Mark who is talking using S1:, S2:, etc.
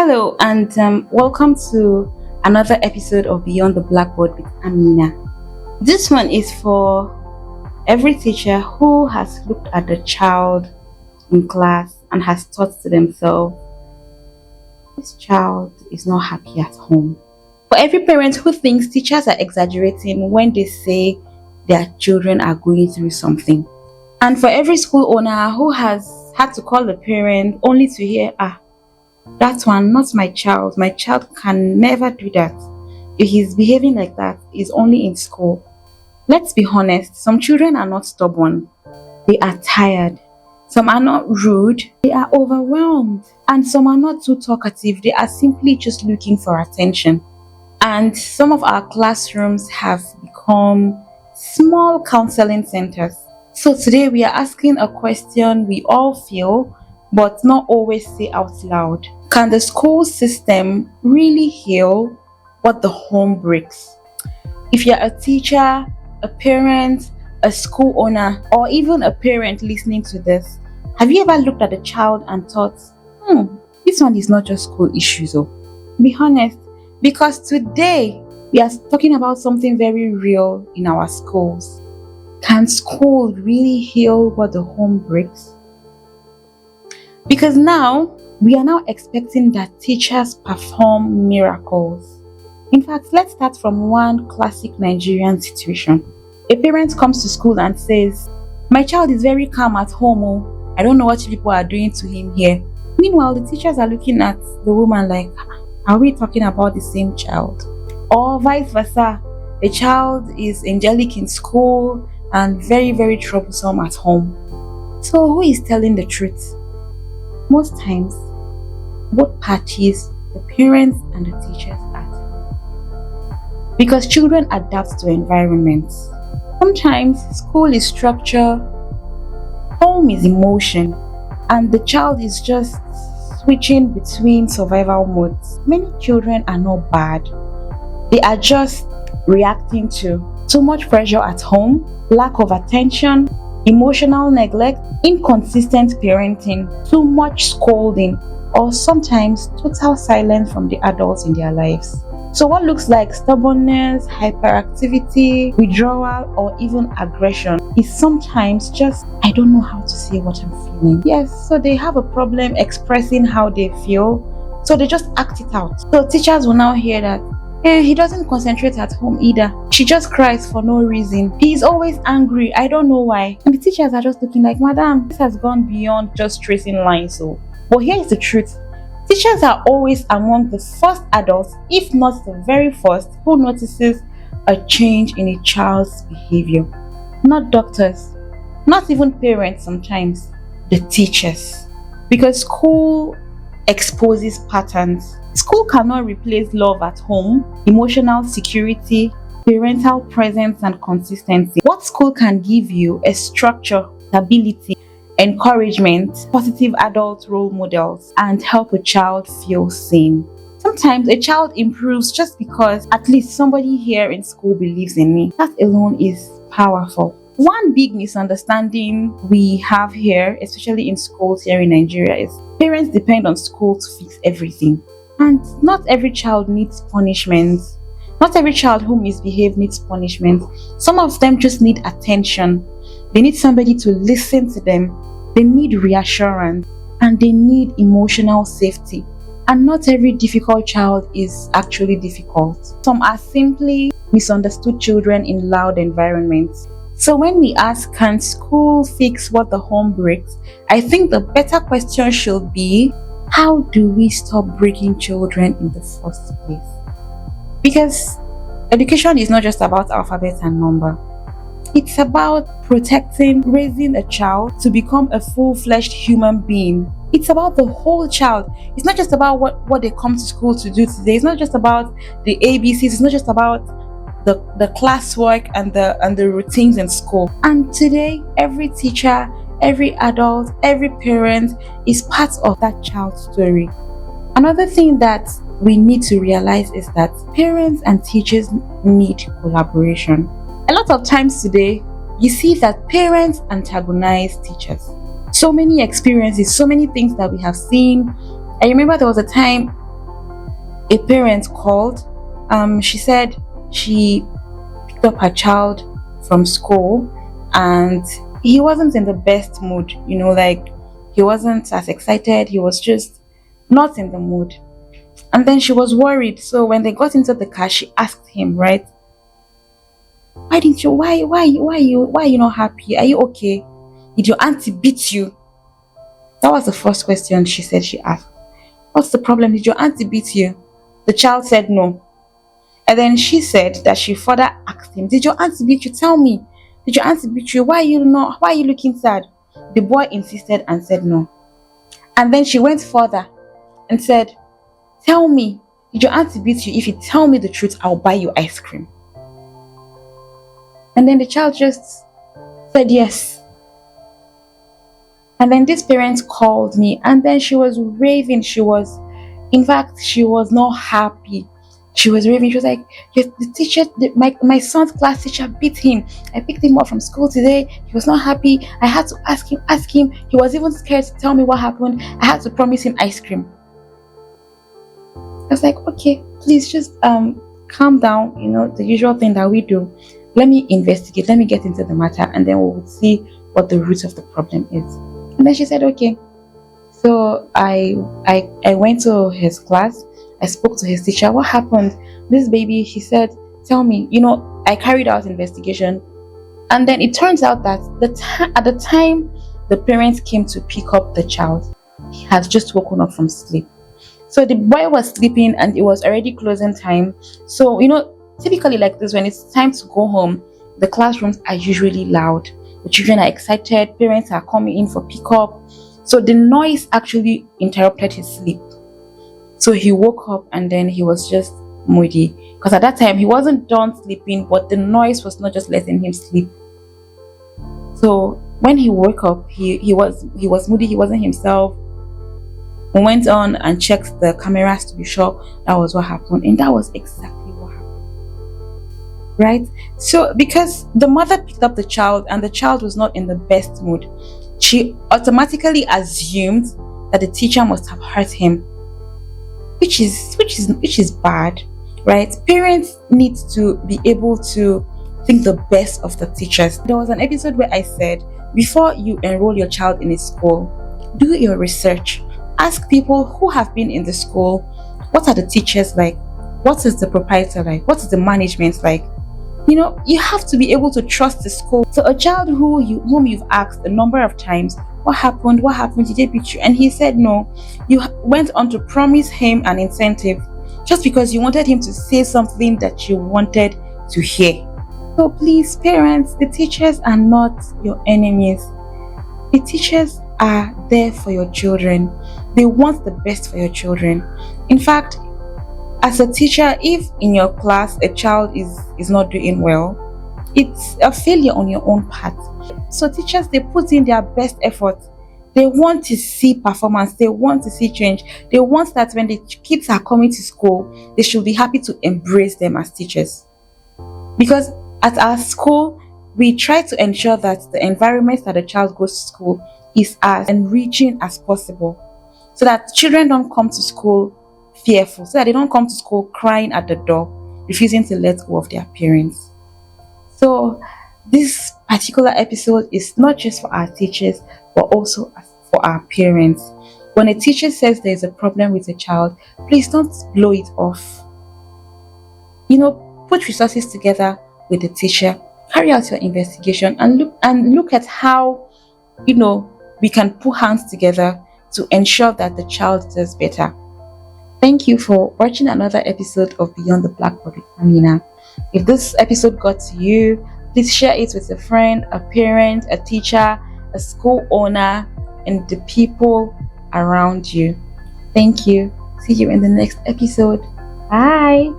S1: Hello, and welcome to another episode of Beyond the Blackboard with Amina. This one is for every teacher who has looked at the child in class and has thought to themselves, this child is not happy at home. For every parent who thinks teachers are exaggerating when they say their children are going through something. And for every school owner who has had to call the parent only to hear, that one, not my child. My child can never do that. If he's behaving like that, he's only in school. Let's be honest, some children are not stubborn. They are tired. Some are not rude. They are overwhelmed. And some are not too talkative. They are simply just looking for attention. And some of our classrooms have become small counseling centers. So today we are asking a question we all feel, but not always say out loud. Can the school system really heal what the home breaks? If you're a teacher, a parent, a school owner, or even a parent listening to this, have you ever looked at a child and thought, this one is not just school issues? Be honest, because today we are talking about something very real in our schools. Can school really heal what the home breaks? Because now, we are now expecting that teachers perform miracles. In fact, let's start from one classic Nigerian situation. A parent comes to school and says, my child is very calm at home. I don't know what people are doing to him here. Meanwhile, the teachers are looking at the woman like, are we talking about the same child? Or vice versa, the child is angelic in school and very, very troublesome at home. So who is telling the truth? Most times, both parties, the parents and the teachers, are. Because children adapt to environments. Sometimes school is structure, home is emotion, and the child is just switching between survival modes. Many children are not bad. They are just reacting to too much pressure at home, lack of attention, emotional neglect, inconsistent parenting, too much scolding, or sometimes total silence from the adults in their lives. So what looks like stubbornness, hyperactivity, withdrawal, or even aggression is sometimes just, I don't know how to say what I'm feeling. Yes, so they have a problem expressing how they feel, so they just act it out. So teachers will now hear that, he doesn't concentrate at home either. She just cries for no reason. He is always angry. I don't know why. And the teachers are just looking like, madam, this has gone beyond just tracing lines. But here is the truth. Teachers are always among the first adults, if not the very first, who notices a change in a child's behavior. Not doctors, not even parents sometimes, the teachers. Because school exposes patterns. School cannot replace love at home, emotional security, parental presence, and consistency. What school can give you is structure, stability, encouragement, positive adult role models, and help a child feel seen. Sometimes a child improves just because at least somebody here in school believes in me. That alone is powerful. One big misunderstanding we have here, especially in schools here in Nigeria, is parents depend on school to fix everything. And not every child needs punishment. Not every child who misbehaves needs punishment. Some of them just need attention. They need somebody to listen to them. They need reassurance. And they need emotional safety. And not every difficult child is actually difficult. Some are simply misunderstood children in loud environments. So when we ask, can school fix what the home breaks? I think the better question should be, how do we stop breaking children in the first place? Because education is not just about alphabet and number. It's about protecting, raising a child to become a full-fledged human being. It's about the whole child. It's not just about what they come to school to do today. It's not just about the ABCs. It's not just about the classwork and the routines in school. And today, every teacher, every adult, every parent is part of that child's story. Another thing that we need to realize is that parents and teachers need collaboration. A lot of times today, you see that parents antagonize teachers. So many experiences, so many things that we have seen. I remember there was a time a parent called. She said she picked up her child from school and he wasn't in the best mood, like he wasn't as excited, he was just not in the mood. And then she was worried. So when they got into the car, she asked him, right? Why didn't you why are you not happy? Are you okay? Did your auntie beat you? That was the first question she said she asked. What's the problem? Did your auntie beat you? The child said no. And then she said that she further asked him, did your auntie beat you? Tell me. Did your auntie beat you? Why are you looking sad? The boy insisted and said no. And then she went further and said, tell me, did your auntie beat you? If you tell me the truth, I'll buy you ice cream. And then the child just said yes. And then this parent called me and then she was raving. She was not happy. She was raving. She was like, yes, the teacher, my son's class teacher beat him. I picked him up from school today. He was not happy. I had to ask him. He was even scared to tell me what happened. I had to promise him ice cream. I was like, okay, please just calm down, the usual thing that we do. Let me investigate, let me get into the matter, and then we'll see what the root of the problem is. And then she said, okay. So I went to his class. I spoke to his teacher. What happened? This baby, she said, tell me. I carried out investigation. And then it turns out that at the time the parents came to pick up the child, he had just woken up from sleep. So the boy was sleeping and it was already closing time. So, typically like this, when it's time to go home, the classrooms are usually loud. The children are excited, parents are coming in for pickup. So the noise actually interrupted his sleep. So he woke up and then he was just moody. Because at that time he wasn't done sleeping, but the noise was not just letting him sleep. So when he woke up, he was moody, he wasn't himself. We went on and checked the cameras to be sure that was what happened. And that was exactly what happened. Right? So because the mother picked up the child and the child was not in the best mood, she automatically assumed that the teacher must have hurt him. Which is bad. Right? Parents need to be able to think the best of the teachers. There was an episode where I said, before you enroll your child in a school, do your research. Ask people who have been in the school. What are the teachers like? What is the proprietor like? What is the management like? You have to be able to trust the school. So a child whom you've asked a number of times, what happened? Did they beat you? And he said no. You went on to promise him an incentive just because you wanted him to say something that you wanted to hear. So please, parents, the teachers are not your enemies. The teachers are there for your children. They want the best for your children. In fact, as a teacher, if in your class a child is not doing well, it's a failure on your own part. So teachers, they put in their best effort. They want to see performance. They want to see change. They want that when the kids are coming to school, they should be happy to embrace them as teachers. Because at our school, we try to ensure that the environment that the child goes to school is as enriching as possible, so that children don't come to school fearful, so that they don't come to school crying at the door, refusing to let go of their parents. So this particular episode is not just for our teachers, but also for our parents. When a teacher says there's a problem with a child, please don't blow it off. Put resources together with the teacher, carry out your investigation, and look at how we can put hands together to ensure that the child does better. Thank you for watching another episode of Beyond the Blackboard with Amina. If this episode got to you, please share it with a friend, a parent, a teacher, a school owner, and the people around you. Thank you. See you in the next episode. Bye.